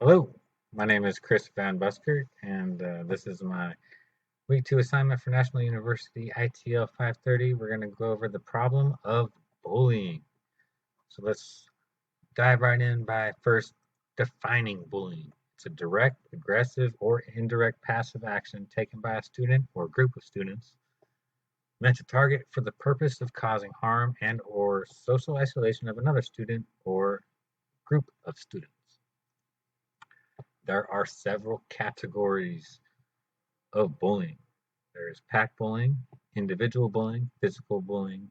Hello, my name is Chris Van Busker, and this is my week two assignment for National University ITL 530. We're going to go over the problem of bullying. So let's dive right in by first defining bullying. It's a direct, aggressive, or indirect passive action taken by a student or group of students meant to target for the purpose of causing harm and or social isolation of another student or group of students. There are several categories of bullying. There's pack bullying, individual bullying, physical bullying,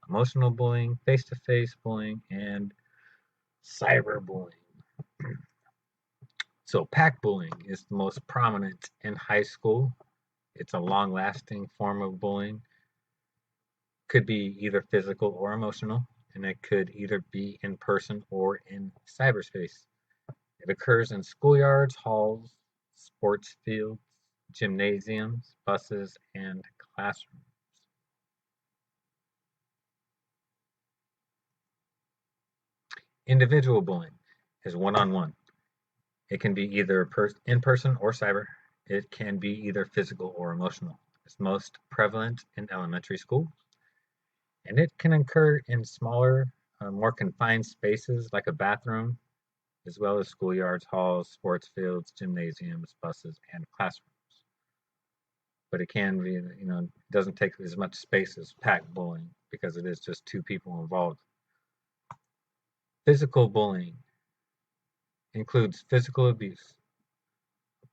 emotional bullying, face-to-face bullying, and cyberbullying. So pack bullying is the most prominent in high school. It's a long-lasting form of bullying. Could be either physical or emotional, and it could either be in person or in cyberspace. It occurs in schoolyards, halls, sports fields, gymnasiums, buses, and classrooms. Individual bullying is one-on-one. It can be either in person or cyber. It can be either physical or emotional. It's most prevalent in elementary schools, and it can occur in smaller, more confined spaces like a bathroom, as well as schoolyards, halls, sports fields, gymnasiums, buses, and classrooms. But it can be, it doesn't take as much space as pack bullying because it is just two people involved. Physical bullying includes physical abuse,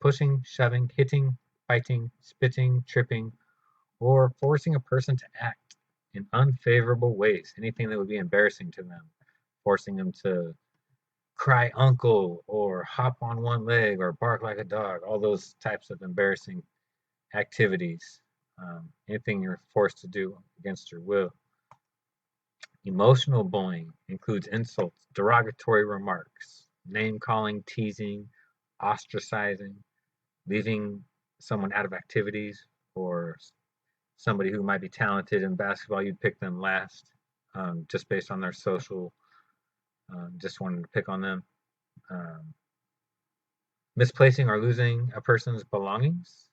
pushing, shoving, hitting, fighting, spitting, tripping, or forcing a person to act in unfavorable ways, anything that would be embarrassing to them, forcing them to cry uncle or hop on one leg or bark like a dog, all those types of embarrassing activities, anything you're forced to do against your will. Emotional bullying includes insults, derogatory remarks, name calling, teasing, ostracizing, leaving someone out of activities, or somebody who might be talented in basketball, you'd pick them last, just based on their social, just wanted to pick on them. Um, Misplacing or losing a person's belongings.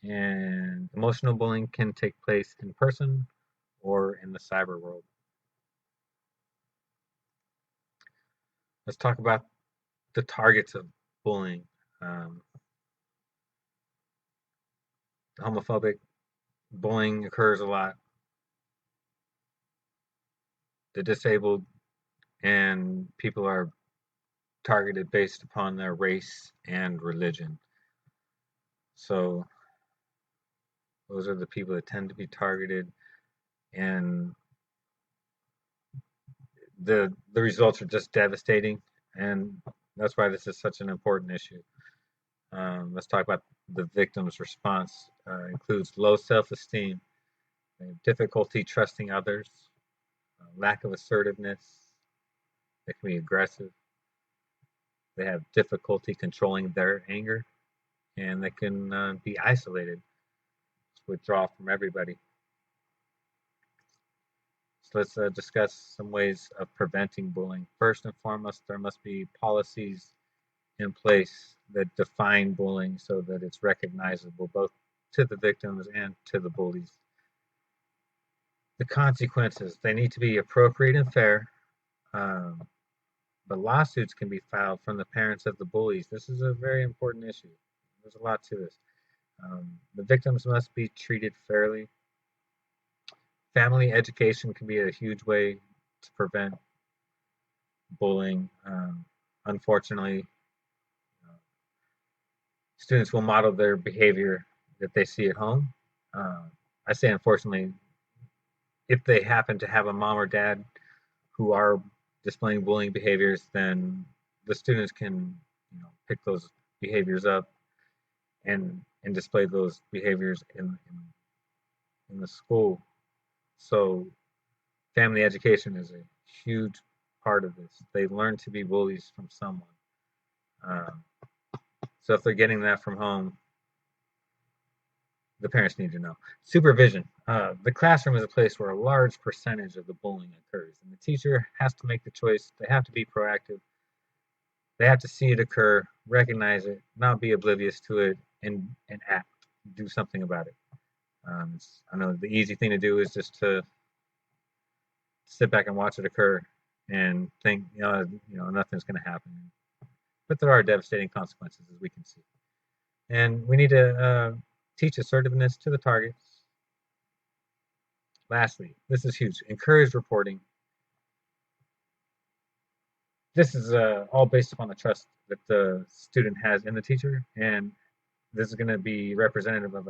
And emotional bullying can take place in person or in the cyber world. Let's talk about the targets of bullying. Um, Homophobic bullying occurs a lot. The disabled and people are targeted based upon their race and religion. So those are the people that tend to be targeted, and the results are just devastating, and that's why this is such an important issue. Let's talk about the victim's response. Includes low self-esteem, difficulty trusting others, lack of assertiveness. They can be aggressive. They have difficulty controlling their anger, and they can be isolated, withdraw from everybody. So let's discuss some ways of preventing bullying. First and foremost, there must be policies in place that define bullying so that it's recognizable both to the victims and to the bullies. The consequences, they need to be appropriate and fair. Um, but lawsuits can be filed from the parents of the bullies. This is a very important issue. There's a lot to this. The victims must be treated fairly. Family education can be a huge way to prevent bullying. Unfortunately, students will model their behavior that they see at home. Uh, I say unfortunately, if they happen to have a mom or dad who are displaying bullying behaviors, then the students can, pick those behaviors up and display those behaviors in the school. So family education is a huge part of this. They learn to be bullies from someone. Um, so if they're getting that from home, the parents need to know. Supervision. The classroom is a place where a large percentage of the bullying occurs, and the teacher has to make the choice. They have to be proactive. They have to see it occur, recognize it, not be oblivious to it, and act, do something about it. I know the easy thing to do is just to sit back and watch it occur and think, nothing's going to happen. But there are devastating consequences, as we can see. And we need to teach assertiveness to the targets. Lastly, this is huge. Encourage reporting. This is all based upon the trust that the student has in the teacher, and this is going to be representative of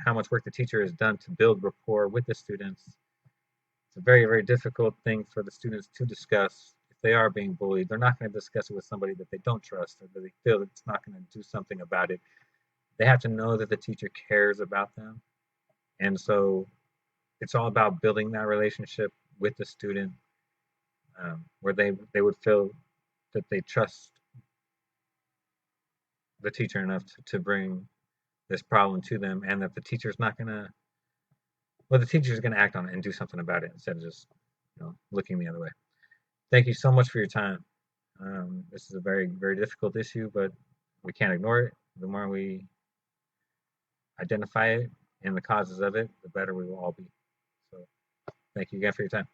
how much work the teacher has done to build rapport with the students. It's a very, very difficult thing for the students to discuss. If they are being bullied, they're not going to discuss it with somebody that they don't trust or that they feel that it's not going to do something about it. They have to know that the teacher cares about them. And so it's all about building that relationship with the student, where they would feel that they trust the teacher enough to bring this problem to them, and that the teacher's not gonna the teacher's gonna act on it and do something about it instead of just looking the other way. Thank you so much for your time. This is a very, very difficult issue, but we can't ignore it. The more we identify it and the causes of it, the better we will all be. So thank you again for your time.